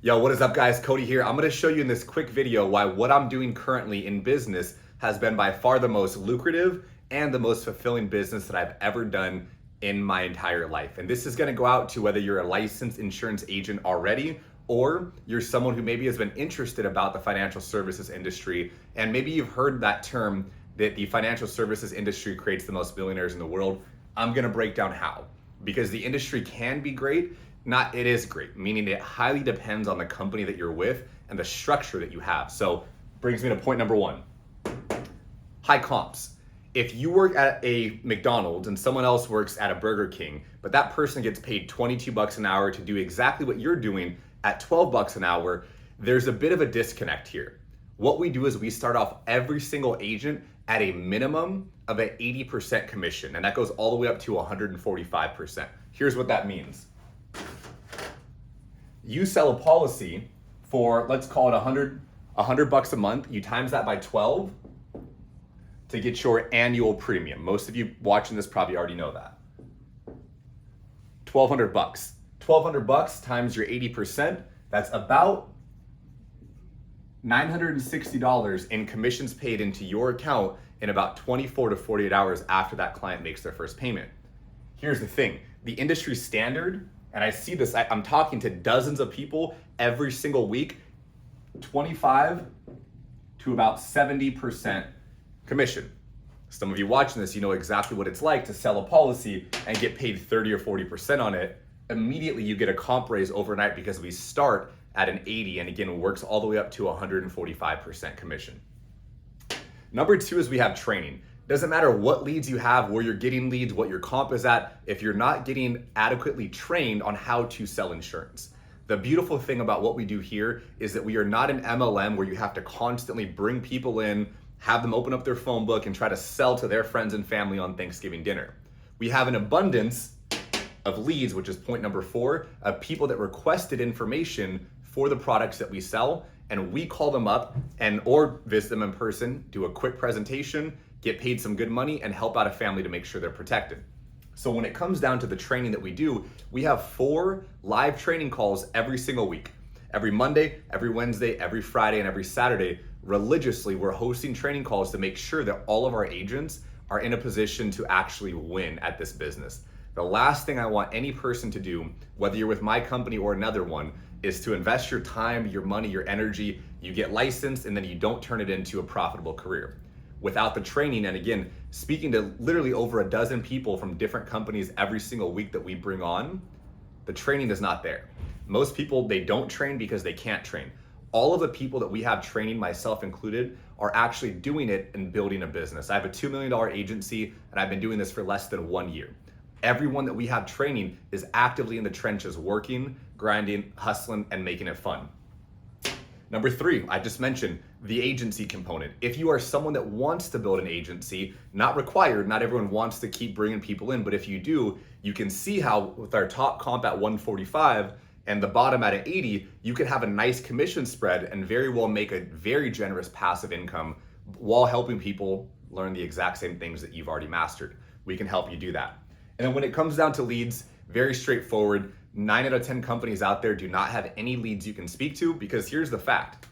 Yo, what is up guys? Cody here. I'm gonna show you in this quick video why what I'm doing currently in business has been by far the most lucrative and the most fulfilling business that I've ever done in my entire life. And this is gonna go out to whether you're a licensed insurance agent already or you're someone who maybe has been interested about the financial services industry and maybe you've heard that term that the financial services industry creates the most billionaires in the world. I'm gonna break down how. Because the industry can be great, it is great, meaning it highly depends on the company that you're with and the structure that you have. So brings me to point number one, high comps. If you work at a McDonald's and someone else works at a Burger King, but that person gets paid 22 bucks an hour to do exactly what you're doing at 12 bucks an hour, there's a bit of a disconnect here. What we do is we start off every single agent at a minimum of an 80% commission, and that goes all the way up to 145%. Here's what that means. You sell a policy for, let's call it 100 bucks a month. You times that by 12 to get your annual premium. Most of you watching this probably already know that. 1,200 bucks. 1,200 bucks times your 80%, that's about $960 in commissions paid into your account in about 24 to 48 hours after that client makes their first payment. Here's the thing, the industry standard, and I see this, I'm talking to dozens of people every single week, 25 to about 70% commission. Some of you watching this, you know exactly what it's like to sell a policy and get paid 30 or 40% on it. Immediately you get a comp raise overnight because we start at an 80 and again, it works all the way up to 145% commission. Number two is we have training. Doesn't matter what leads you have, where you're getting leads, what your comp is at, if you're not getting adequately trained on how to sell insurance. The beautiful thing about what we do here is that we are not an MLM where you have to constantly bring people in, have them open up their phone book and try to sell to their friends and family on Thanksgiving dinner. We have an abundance of leads, which is point number 4, of people that requested information for the products that we sell, and we call them up or visit them in person, do a quick presentation, get paid some good money, and help out a family to make sure they're protected. So when it comes down to the training that we do, we have 4 live training calls every single week. Every Monday, every Wednesday, every Friday, and every Saturday, religiously, we're hosting training calls to make sure that all of our agents are in a position to actually win at this business. The last thing I want any person to do, whether you're with my company or another one, is to invest your time, your money, your energy, you get licensed, and then you don't turn it into a profitable career. Without the training, and again, speaking to literally over a dozen people from different companies every single week that we bring on, the training is not there. Most people, they don't train because they can't train. All of the people that we have training, myself included, are actually doing it and building a business. I have a $2 million agency and I've been doing this for less than 1 year. Everyone that we have training is actively in the trenches working, grinding, hustling, and making it fun. Number 3, I just mentioned the agency component. If you are someone that wants to build an agency, not required, not everyone wants to keep bringing people in, but if you do, you can see how with our top comp at 145 and the bottom at an 80, you can have a nice commission spread and very well make a very generous passive income while helping people learn the exact same things that you've already mastered. We can help you do that. And then when it comes down to leads, very straightforward. 9 out of 10 companies out there do not have any leads you can speak to because here's the fact.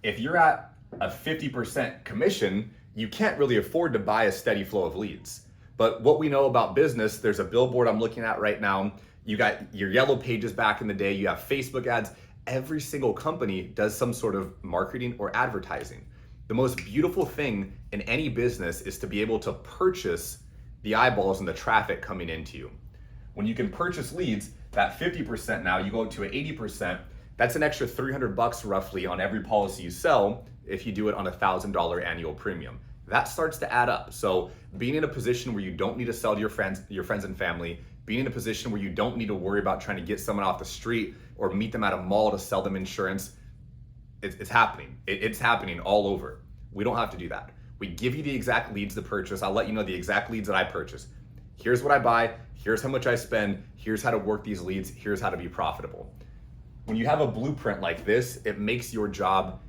If you're at a 50% commission, you can't really afford to buy a steady flow of leads. But what we know about business, there's a billboard I'm looking at right now. You got your yellow pages back in the day, you have Facebook ads. Every single company does some sort of marketing or advertising. The most beautiful thing in any business is to be able to purchase the eyeballs and the traffic coming into you. When you can purchase leads, that 50% now, you go to an 80%, that's an extra 300 bucks roughly on every policy you sell if you do it on a $1,000 annual premium. That starts to add up. So being in a position where you don't need to sell to your friends and family, being in a position where you don't need to worry about trying to get someone off the street or meet them at a mall to sell them insurance, it's happening. It's happening all over. We don't have to do that. We give you the exact leads to purchase. I'll let you know the exact leads that I purchase. Here's what I buy, here's how much I spend, here's how to work these leads, here's how to be profitable. When you have a blueprint like this, it makes your job